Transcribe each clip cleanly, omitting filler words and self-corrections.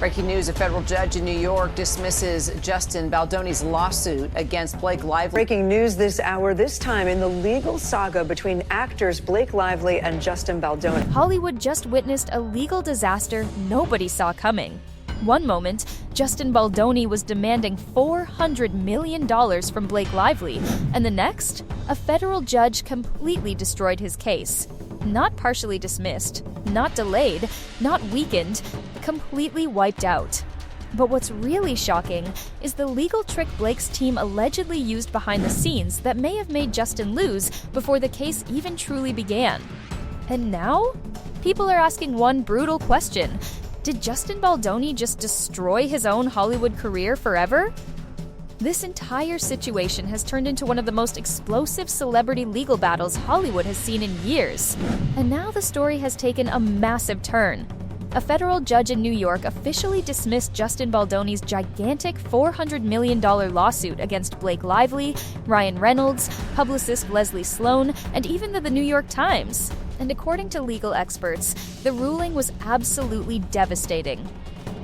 Breaking news, a federal judge in New York dismisses Justin Baldoni's lawsuit against Blake Lively. Breaking news this hour, this time in the legal saga between actors Blake Lively and Justin Baldoni. Hollywood just witnessed a legal disaster nobody saw coming. One moment, Justin Baldoni was demanding $400 million from Blake Lively, and the next, a federal judge completely destroyed his case. Not partially dismissed, not delayed, not weakened, completely wiped out. But what's really shocking is the legal trick Blake's team allegedly used behind the scenes that may have made Justin lose before the case even truly began. And now, people are asking one brutal question. Did Justin Baldoni just destroy his own Hollywood career forever? This entire situation has turned into one of the most explosive celebrity legal battles Hollywood has seen in years. And now the story has taken a massive turn. A federal judge in New York officially dismissed Justin Baldoni's gigantic $400 million lawsuit against Blake Lively, Ryan Reynolds, publicist Leslie Sloan, and even the New York Times. And according to legal experts, the ruling was absolutely devastating.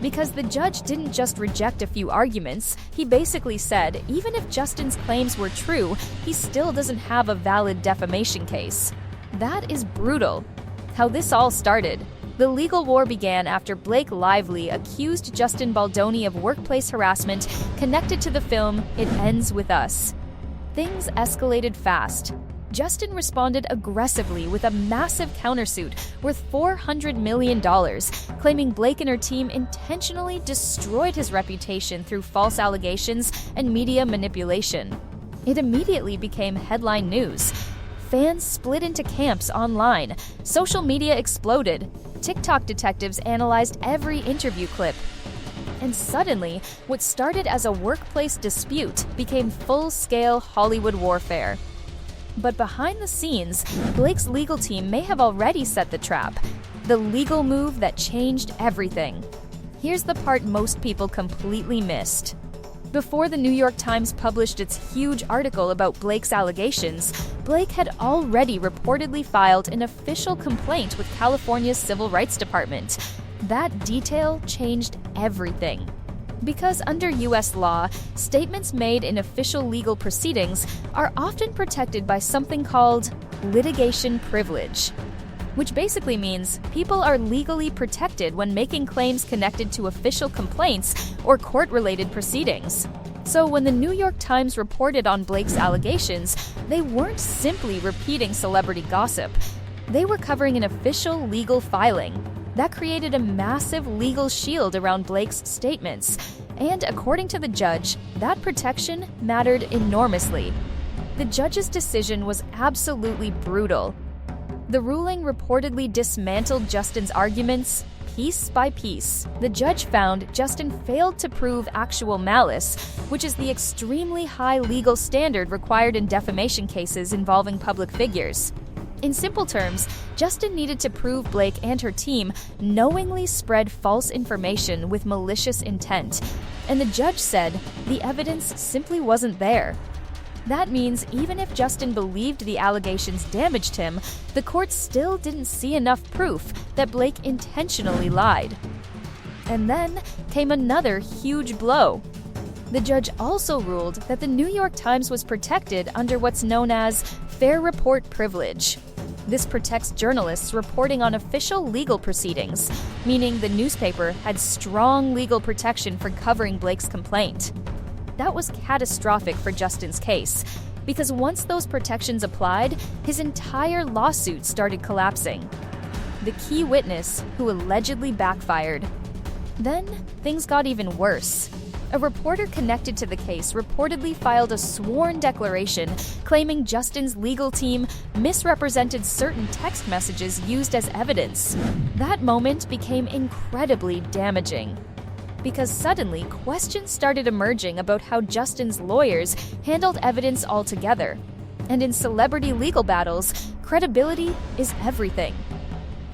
Because the judge didn't just reject a few arguments, he basically said even if Justin's claims were true, he still doesn't have a valid defamation case. That is brutal. How this all started. The legal war began after Blake Lively accused Justin Baldoni of workplace harassment connected to the film It Ends With Us. Things escalated fast. Justin responded aggressively with a massive countersuit worth $400 million, claiming Blake and her team intentionally destroyed his reputation through false allegations and media manipulation. It immediately became headline news. Fans split into camps online. Social media exploded. TikTok detectives analyzed every interview clip. And suddenly, what started as a workplace dispute became full-scale Hollywood warfare. But behind the scenes, Blake's legal team may have already set the trap. The legal move that changed everything. Here's the part most people completely missed. Before the New York Times published its huge article about Blake's allegations, Blake had already reportedly filed an official complaint with California's Civil Rights Department. That detail changed everything. Because under U.S. law, statements made in official legal proceedings are often protected by something called litigation privilege, which basically means people are legally protected when making claims connected to official complaints or court-related proceedings. So when the New York Times reported on Blake's allegations, they weren't simply repeating celebrity gossip. They were covering an official legal filing. That created a massive legal shield around Blake's statements. And according to the judge, that protection mattered enormously. The judge's decision was absolutely brutal. The ruling reportedly dismantled Justin's arguments piece by piece. The judge found Justin failed to prove actual malice, which is the extremely high legal standard required in defamation cases involving public figures. In simple terms, Justin needed to prove Blake and her team knowingly spread false information with malicious intent, and the judge said the evidence simply wasn't there. That means even if Justin believed the allegations damaged him, the court still didn't see enough proof that Blake intentionally lied. And then came another huge blow. The judge also ruled that the New York Times was protected under what's known as fair report privilege. This protects journalists reporting on official legal proceedings, meaning the newspaper had strong legal protection for covering Blake's complaint. That was catastrophic for Justin's case, because once those protections applied, his entire lawsuit started collapsing. The key witness, who allegedly backfired. Then, things got even worse. A reporter connected to the case reportedly filed a sworn declaration claiming Justin's legal team misrepresented certain text messages used as evidence. That moment became incredibly damaging, because suddenly questions started emerging about how Justin's lawyers handled evidence altogether. And in celebrity legal battles, credibility is everything.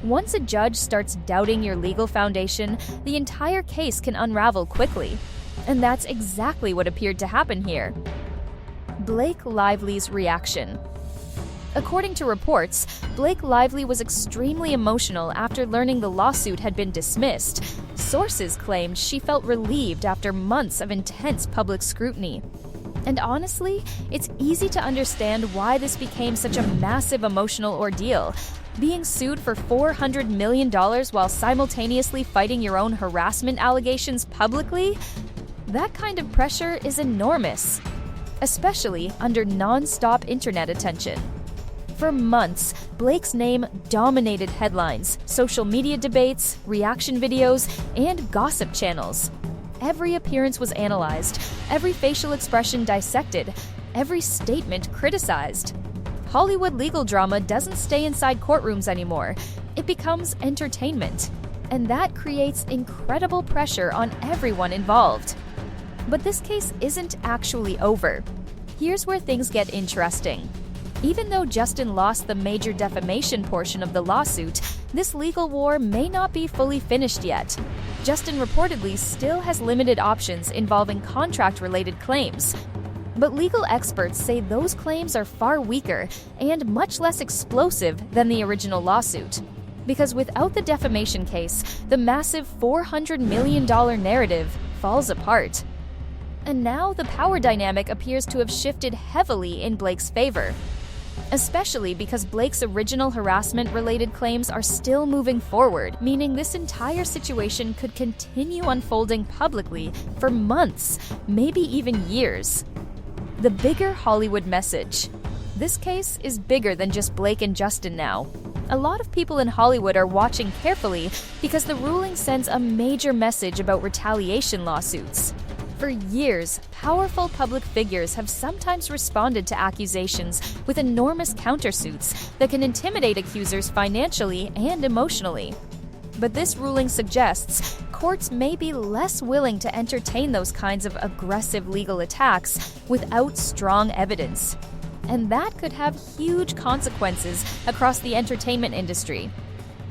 Once a judge starts doubting your legal foundation, the entire case can unravel quickly. And that's exactly what appeared to happen here. Blake Lively's reaction. According to reports, Blake Lively was extremely emotional after learning the lawsuit had been dismissed. Sources claimed she felt relieved after months of intense public scrutiny. And honestly, it's easy to understand why this became such a massive emotional ordeal. Being sued for $400 million while simultaneously fighting your own harassment allegations publicly? That kind of pressure is enormous, especially under non-stop internet attention. For months, Blake's name dominated headlines, social media debates, reaction videos, and gossip channels. Every appearance was analyzed, every facial expression dissected, every statement criticized. Hollywood legal drama doesn't stay inside courtrooms anymore. It becomes entertainment. And that creates incredible pressure on everyone involved. But this case isn't actually over. Here's where things get interesting. Even though Justin lost the major defamation portion of the lawsuit, this legal war may not be fully finished yet. Justin reportedly still has limited options involving contract-related claims. But legal experts say those claims are far weaker and much less explosive than the original lawsuit. Because without the defamation case, the massive $400 million narrative falls apart. And now the power dynamic appears to have shifted heavily in Blake's favor. Especially because Blake's original harassment-related claims are still moving forward, meaning this entire situation could continue unfolding publicly for months, maybe even years. The bigger Hollywood message. This case is bigger than just Blake and Justin now. A lot of people in Hollywood are watching carefully because the ruling sends a major message about retaliation lawsuits. For years, powerful public figures have sometimes responded to accusations with enormous countersuits that can intimidate accusers financially and emotionally. But this ruling suggests courts may be less willing to entertain those kinds of aggressive legal attacks without strong evidence. And that could have huge consequences across the entertainment industry.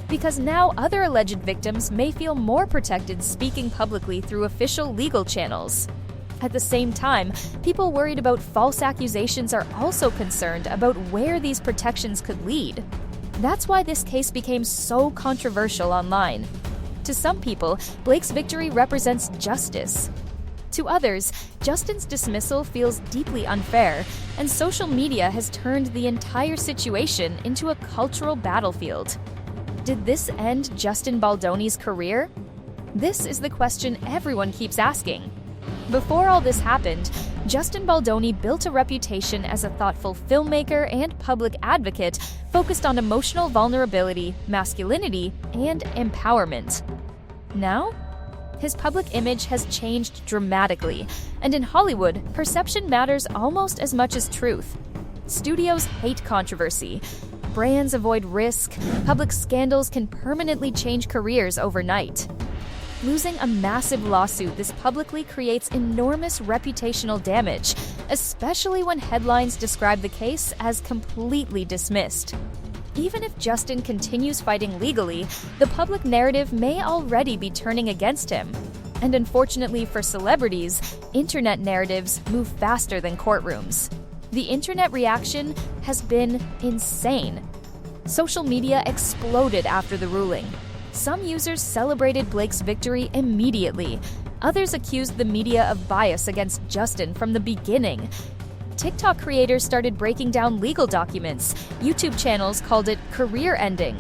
Because now other alleged victims may feel more protected speaking publicly through official legal channels. At the same time, people worried about false accusations are also concerned about where these protections could lead. That's why this case became so controversial online. To some people, Blake's victory represents justice. To others, Justin's dismissal feels deeply unfair, and social media has turned the entire situation into a cultural battlefield. Did this end Justin Baldoni's career? This is the question everyone keeps asking. Before all this happened, Justin Baldoni built a reputation as a thoughtful filmmaker and public advocate focused on emotional vulnerability, masculinity, and empowerment. Now, his public image has changed dramatically, and in Hollywood, perception matters almost as much as truth. Studios hate controversy. Brands avoid risk. Public scandals can permanently change careers overnight. Losing a massive lawsuit this publicly creates enormous reputational damage, especially when headlines describe the case as completely dismissed. Even if Justin continues fighting legally, the public narrative may already be turning against him. And unfortunately for celebrities, internet narratives move faster than courtrooms. The internet reaction has been insane. Social media exploded after the ruling. Some users celebrated Blake's victory immediately. Others accused the media of bias against Justin from the beginning. TikTok creators started breaking down legal documents. YouTube channels called it career-ending.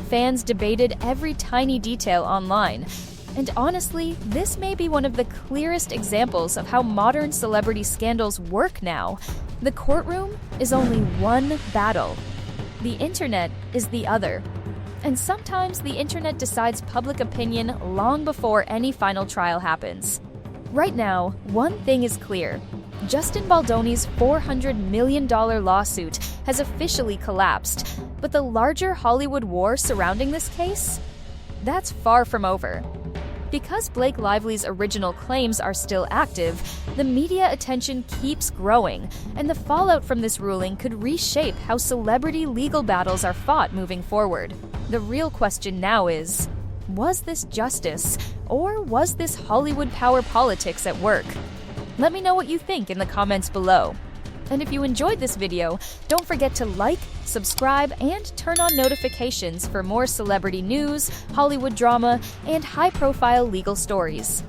Fans debated every tiny detail online. And honestly, this may be one of the clearest examples of how modern celebrity scandals work now. The courtroom is only one battle. The internet is the other. And sometimes the internet decides public opinion long before any final trial happens. Right now, one thing is clear. Justin Baldoni's $400 million lawsuit has officially collapsed, but the larger Hollywood war surrounding this case? That's far from over. Because Blake Lively's original claims are still active, the media attention keeps growing, and the fallout from this ruling could reshape how celebrity legal battles are fought moving forward. The real question now is, was this justice, or was this Hollywood power politics at work? Let me know what you think in the comments below. And if you enjoyed this video, don't forget to like, subscribe, and turn on notifications for more celebrity news, Hollywood drama, and high-profile legal stories.